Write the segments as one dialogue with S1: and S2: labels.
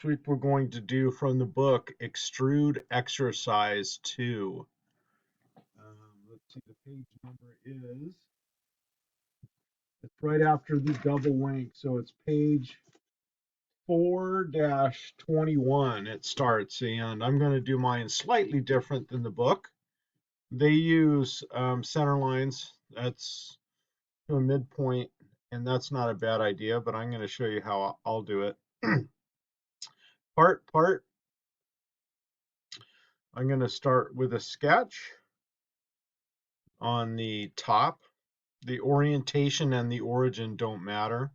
S1: This week we're going to do from the book Extrude Exercise 2. Let's see, the page number is, it's right after the double link, so it's page 4-21 it starts, and I'm going to do mine slightly different than the book. They use center lines, that's to a midpoint, and that's not a bad idea, but I'm going to show you how I'll do it. Part, I'm going to start with a sketch on the top. The orientation and the origin don't matter.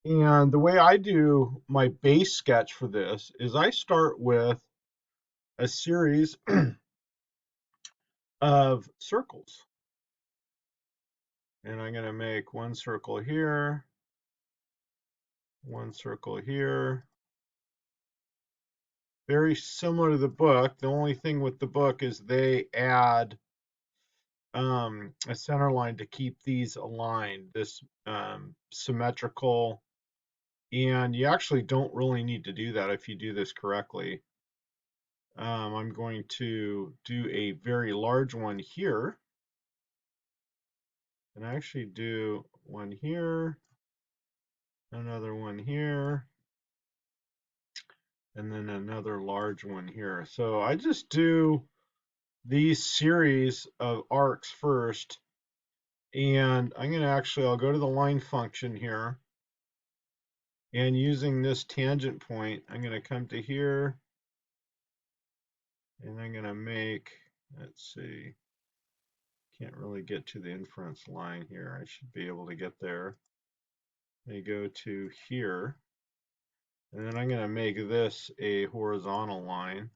S1: And the way I do my base sketch for this is I start with a series of circles. And I'm going to make one circle here, one circle here. Very similar to the book. The only thing with the book is they add a center line to keep these aligned, this symmetrical. And you actually don't really need to do that if you do this correctly. I'm going to do a very large one here. And I actually do one here, another one here, and then another large one here. So I just do these series of arcs first. And I'm going to I'll go to the line function here. And using this tangent point, I'm going to come to here. And I'm going to make, let's see, can't really get to the inference line here. I should be able to get there. I go to here. And then I'm going to make this a horizontal line.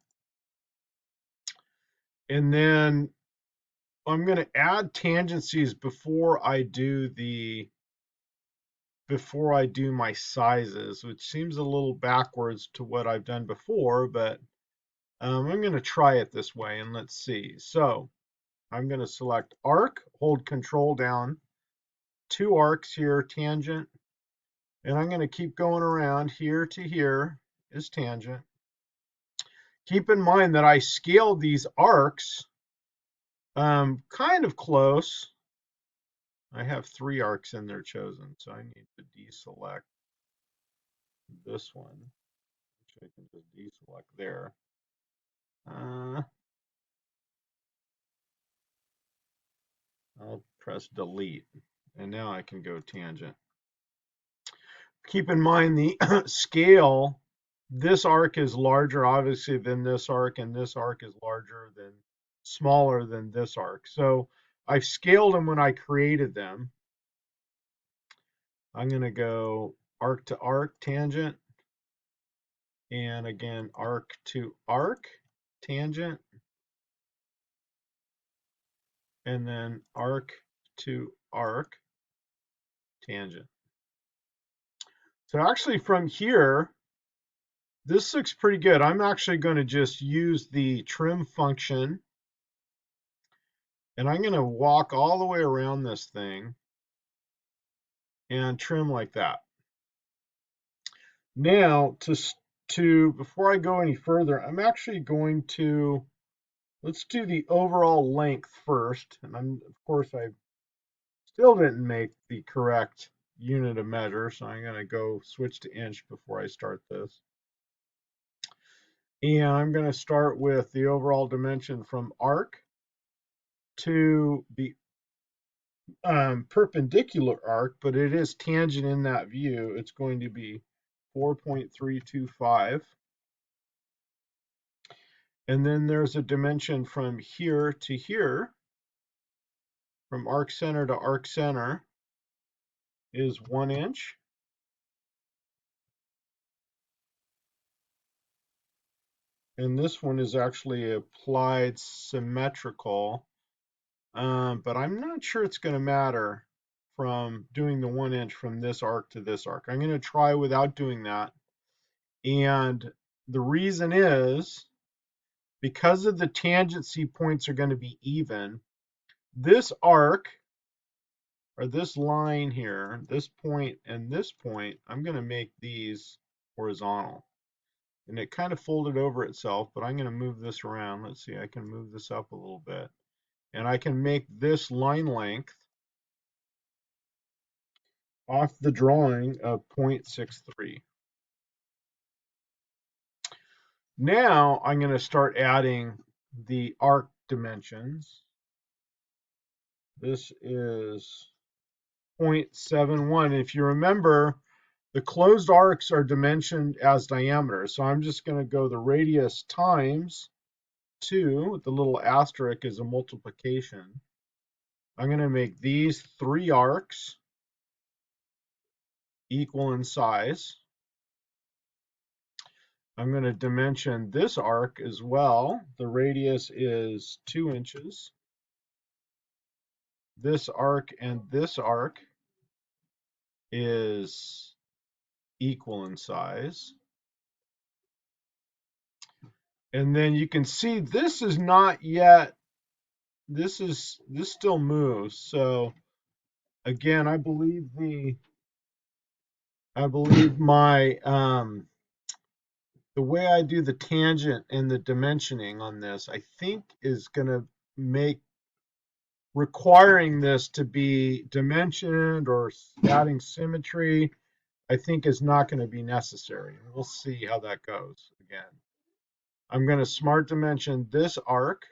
S1: And then I'm going to add tangencies before I do my sizes, which seems a little backwards to what I've done before, but I'm going to try it this way and let's see. So I'm going to select arc, hold control down, 2 arcs here, tangent, and I'm going to keep going around. Here to here is tangent. Keep in mind that I scaled these arcs kind of close. I have 3 arcs in there chosen, so I need to deselect this one, which I can just deselect there. I'll press delete, and now I can go tangent. Keep in mind the scale, this arc is larger obviously than this arc, and this arc is smaller than this arc. So I've scaled them when I created them. I'm going to go arc to arc, tangent, and again arc to arc, tangent, and then arc to arc, tangent. So actually from here, this looks pretty good. I'm actually going to just use the trim function, and I'm going to walk all the way around this thing and trim like that. Now, before I go any further, I'm actually going to, let's do the overall length first. And of course, I still didn't make the correct unit of measure, so I'm going to go switch to inch before I start this. And I'm going to start with the overall dimension from arc to the perpendicular arc, but it is tangent in that view. It's going to be 4.325. And then there's a dimension from here to here, from arc center to arc center, is 1 inch. And this one is actually applied symmetrical, but I'm not sure it's going to matter from doing the 1 inch from this arc to this arc. I'm going to try without doing that. And the reason is because of the tangency points are going to be even, this arc, or this line here, this point and this point, I'm going to make these horizontal. And it kind of folded over itself, but I'm going to move this around. Let's see, I can move this up a little bit. And I can make this line length off the drawing of 0.63. Now I'm going to start adding the arc dimensions. This is 0.71. If you remember, the closed arcs are dimensioned as diameter. So I'm just going to go the radius times 2. The little asterisk is a multiplication. I'm going to make these 3 arcs equal in size. I'm going to dimension this arc as well. The radius is 2 inches. This arc and this arc is equal in size. And then you can see this is not yet, this still moves. So again, I believe my the way I do the tangent and the dimensioning on this, I think is going to make requiring this to be dimensioned or adding symmetry, I think is not going to be necessary. We'll see how that goes again. I'm going to smart dimension this arc,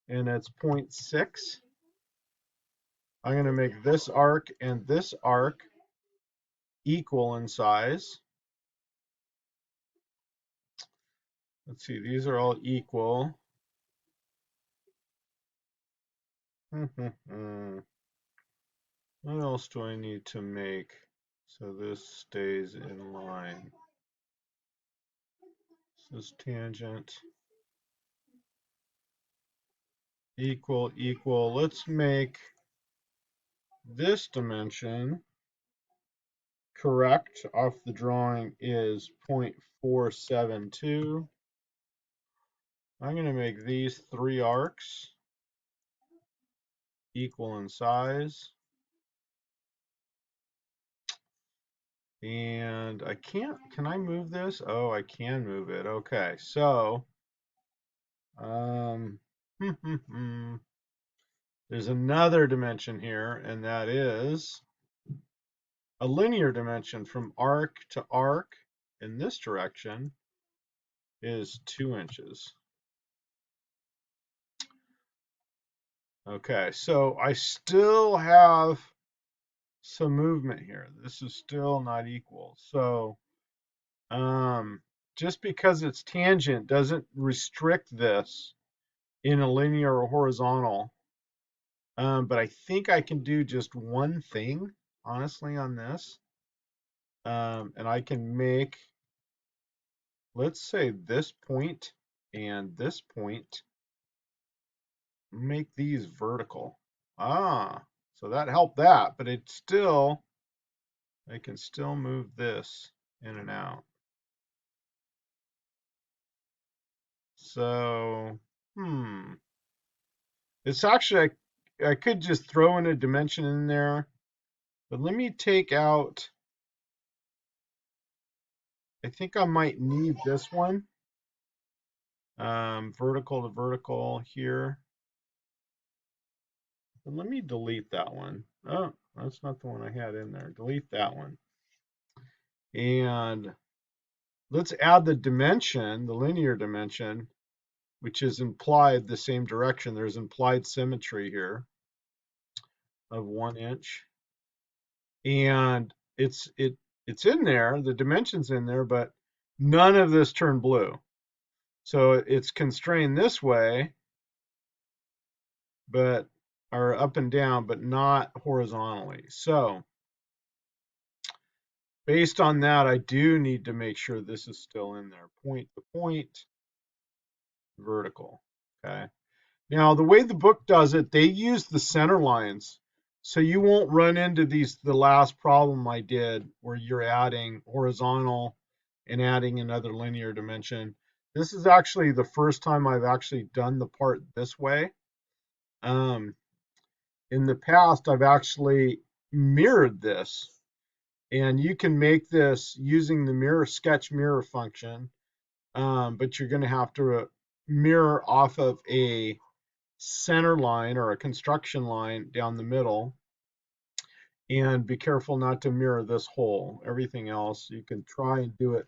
S1: and it's 0.6. I'm going to make this arc and this arc equal in size. Let's see, these are all equal. What else do I need to make so this stays in line? This is tangent. Equal, equal. Let's make this dimension correct off the drawing is 0.472. I'm going to make these 3 arcs equal in size. And I can't, can I move this? Oh, I can move it. Okay, so there's another dimension here, and that is a linear dimension from arc to arc in this direction is 2 inches. Okay, so I still have some movement here. This is still not equal. So just because it's tangent doesn't restrict this in a linear or horizontal. But I think I can do just one thing, honestly, on this. And I can make, let's say, this point and this point, make these vertical. So that helped that, but it's still, I can still move this in and out. So, it's actually, I could just throw in a dimension in there, but let me take out, I think I might need this one, vertical to vertical here. But let me delete that one. Oh, that's not the one I had in there. Delete that one. And let's add the dimension, the linear dimension, which is implied the same direction. There's implied symmetry here of 1 inch. And it's in there, the dimension's in there, but none of this turned blue. So it's constrained this way, but or up and down, but not horizontally. So based on that, I do need to make sure this is still in there. Point to point, vertical. Okay. Now, the way the book does it, they use the center lines. So you won't run into the last problem I did where you're adding horizontal and adding another linear dimension. This is actually the first time I've actually done the part this way. In the past, I've actually mirrored this. And you can make this using the mirror sketch mirror function, but you're going to have to mirror off of a center line or a construction line down the middle. And be careful not to mirror this hole. Everything else, you can try and do it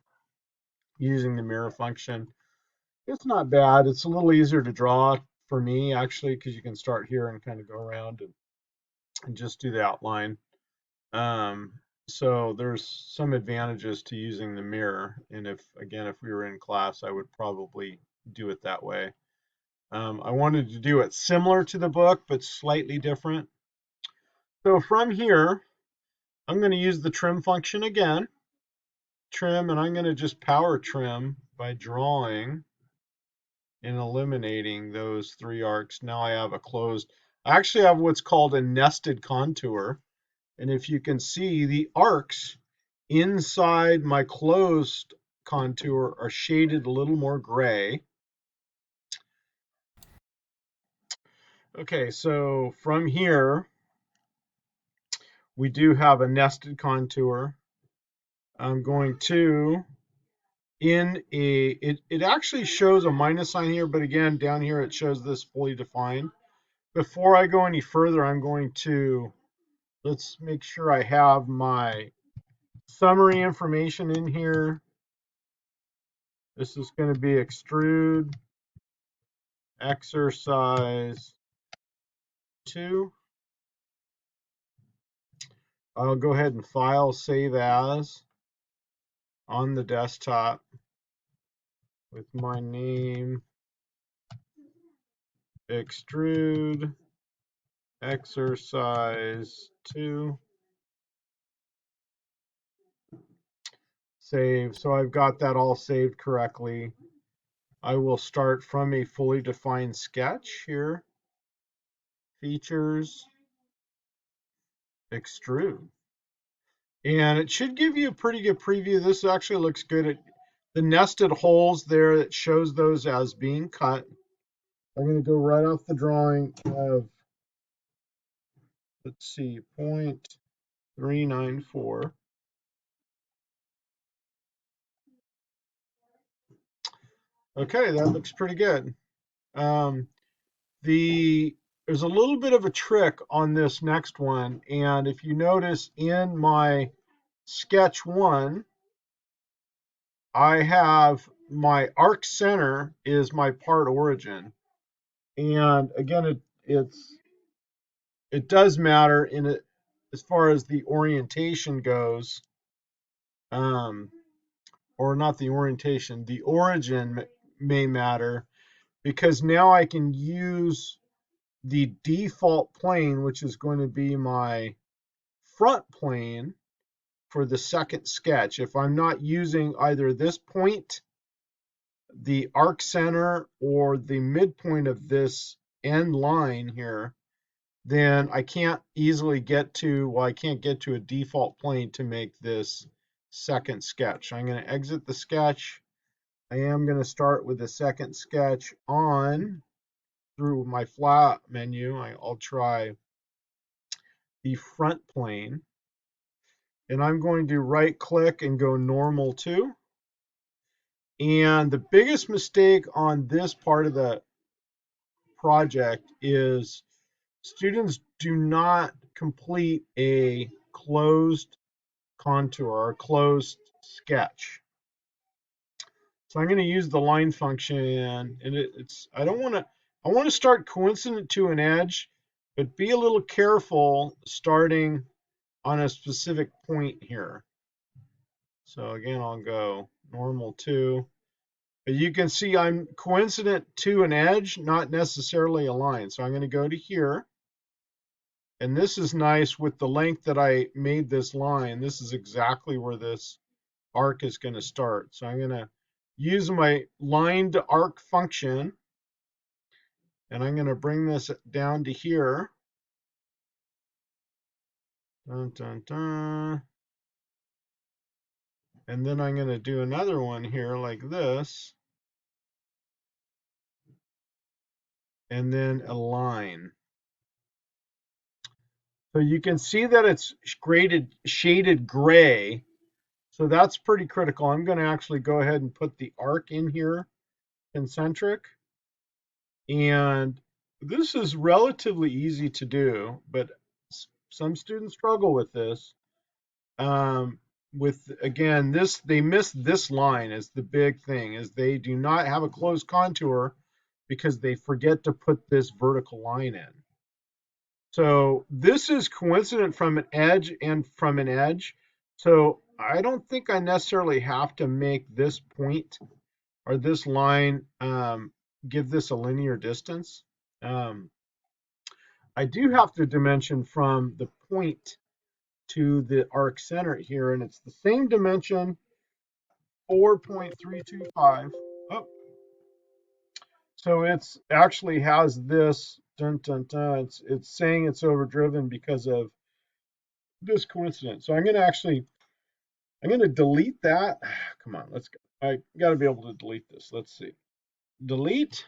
S1: using the mirror function. It's not bad. It's a little easier to draw for me, actually, because you can start here and kind of go around and just do the outline. Um, so there's some advantages to using the mirror. And if we were in class, I would probably do it that way. I wanted to do it similar to the book, but slightly different. So from here, I'm going to use the trim function again. Trim, and I'm going to just power trim by drawing and eliminating those 3 arcs. Now I have a closed, I actually have what's called a nested contour. And if you can see, the arcs inside my closed contour are shaded a little more gray. Okay, so from here, we do have a nested contour. I'm going to, it actually shows a minus sign here, but again, down here it shows this fully defined. Before I go any further, I'm going to, let's make sure I have my summary information in here. This is going to be Extrude Exercise 2. I'll go ahead and file save as on the desktop with my name, Extrude Exercise 2. Save. So I've got that all saved correctly. I will start from a fully defined sketch here. Features, Extrude. And it should give you a pretty good preview. This actually looks good. The nested holes there, it shows those as being cut. I'm going to go right off the drawing of, let's see, 0.394. Okay, that looks pretty good. Um, there's a little bit of a trick on this next one, and if you notice in my sketch 1, I have my arc center is my part origin, and again, it does matter in it as far as the orientation goes, um, or not the orientation, the origin may matter because now I can use the default plane, which is going to be my front plane for the second sketch. If I'm not using either this point, the arc center, or the midpoint of this end line here, then I can't easily get to, well, I can't get to a default plane to make this second sketch. I'm going to exit the sketch. I am going to start with the second sketch on through my flat menu. I'll try the front plane. And I'm going to right click and go normal to. And the biggest mistake on this part of the project is students do not complete a closed contour or closed sketch. So I'm going to use the line function, and it's I want to start coincident to an edge, but be a little careful starting on a specific point here. So again, I'll go normal to. But you can see I'm coincident to an edge, not necessarily a line. So I'm going to go to here. And this is nice with the length that I made this line. This is exactly where this arc is going to start. So I'm going to use my line to arc function. And I'm going to bring this down to here. Dun, dun, dun. And then I'm going to do another one here like this. And then a line. So you can see that it's shaded gray. So that's pretty critical. I'm going to actually go ahead and put the arc in here, concentric. And this is relatively easy to do, but some students struggle with this. With again, they miss this line is the big thing, is they do not have a closed contour because they forget to put this vertical line in. So this is coincident from an edge and from an edge. So I don't think I necessarily have to make this point or this line give this a linear distance. Um, I do have to dimension from the point to the arc center here, and it's the same dimension, 4.325. Oh, so it's actually has this dun dun dun. It's saying it's overdriven because of this coincidence. So I'm gonna delete that. Come on, let's go. I gotta be able to delete this. Let's see. Delete.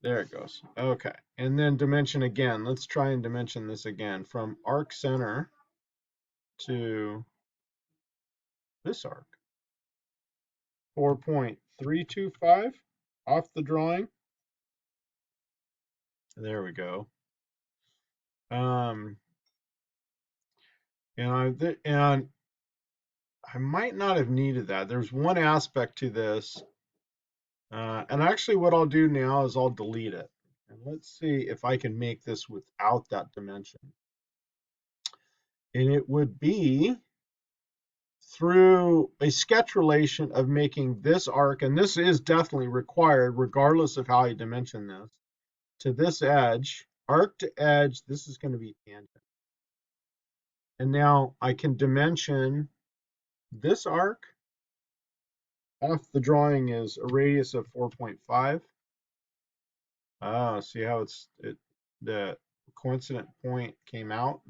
S1: There it goes. Okay. And then dimension again. Let's try and dimension this again from arc center to this arc. 4.325 off the drawing. There we go. Um, and I might not have needed that. There's one aspect to this. And actually what I'll do now is I'll delete it. And let's see if I can make this without that dimension. And it would be through a sketch relation of making this arc, and this is definitely required regardless of how you dimension this, to this edge, arc to edge, this is going to be tangent. And now I can dimension this arc. Off the drawing is a radius of 4.5. See how the coincident point came out?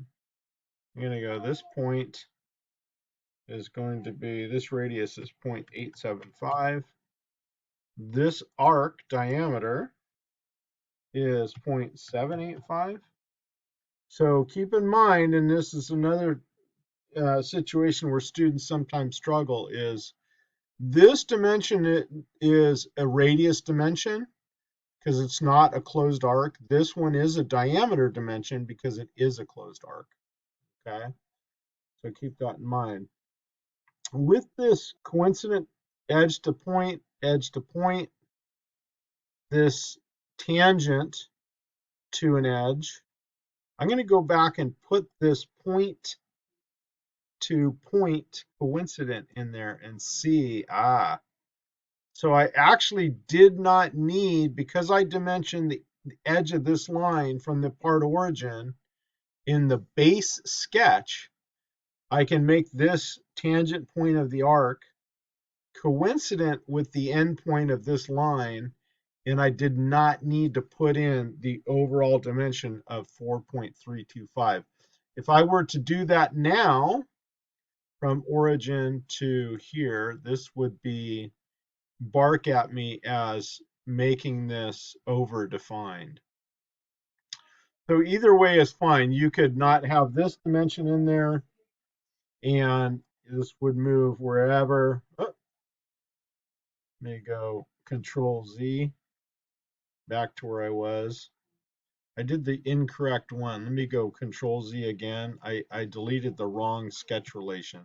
S1: I'm going to go, this point is going to be, this radius is 0.875. This arc diameter is 0.785. So keep in mind, and this is another situation where students sometimes struggle, is this dimension is a radius dimension because it's not a closed arc. This one is a diameter dimension because it is a closed arc. Okay, so keep that in mind. With this coincident edge to point, this tangent to an edge, I'm going to go back and put this point to point coincident in there and see, so I actually did not need, because I dimensioned the edge of this line from the part origin in the base sketch, I can make this tangent point of the arc coincident with the end point of this line, and I did not need to put in the overall dimension of 4.325. If I were to do that now, from origin to here, this would be bark at me as making this over defined. So either way is fine. You could not have this dimension in there, and this would move wherever. Oh, let me go Control Z back to where I was. I did the incorrect one. Let me go Control Z again. I deleted the wrong sketch relation.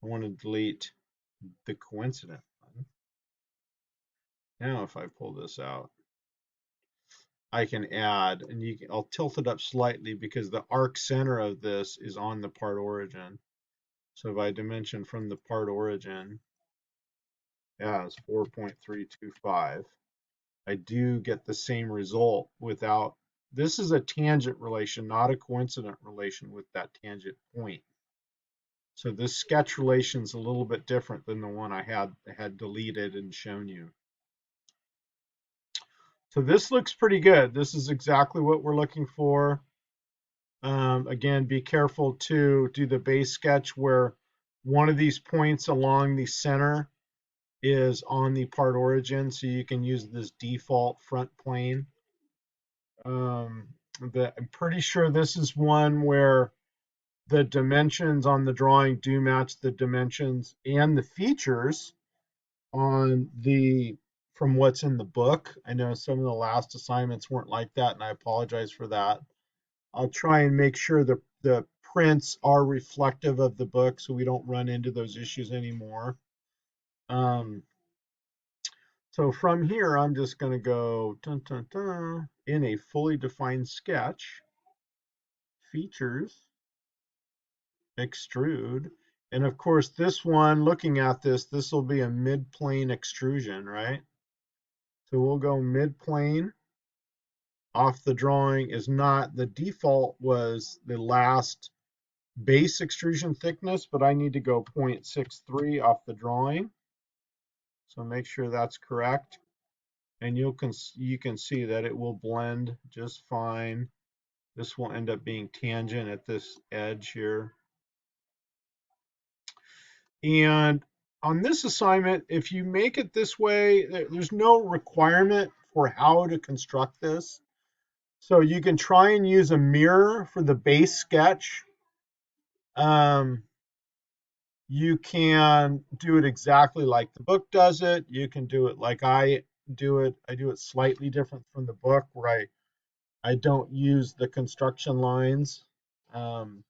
S1: I want to delete the coincident one. Now if I pull this out, I can add, and I'll tilt it up slightly because the arc center of this is on the part origin. So if I dimension from the part origin as 4.325, I do get the same result without, this is a tangent relation, not a coincident relation with that tangent point. So this sketch relation is a little bit different than the one I had deleted and shown you. So this looks pretty good. This is exactly what we're looking for. Again, be careful to do the base sketch where one of these points along the center is on the part origin, so you can use this default front plane. I'm pretty sure this is one where the dimensions on the drawing do match the dimensions and the features on the from what's in the book. I know some of the last assignments weren't like that, and I apologize for that. I'll try and make sure the prints are reflective of the book so we don't run into those issues anymore. Um, so from here, I'm just going to go dun, dun, dun, in a fully defined sketch, features, extrude. And of course, this one, looking at this, this will be a mid-plane extrusion, right? So we'll go mid-plane off the drawing is not, the default was the last base extrusion thickness, but I need to go 0.63 off the drawing. So make sure that's correct. And you can see that it will blend just fine. This will end up being tangent at this edge here. And on this assignment, if you make it this way, there's no requirement for how to construct this. So you can try and use a mirror for the base sketch. Um, you can do it exactly like the book does it. You can do it like I do it. I do it slightly different from the book where I don't use the construction lines. Um,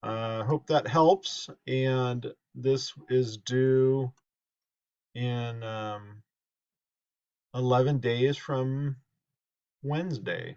S1: hope that helps. And this is due in 11 days from Wednesday.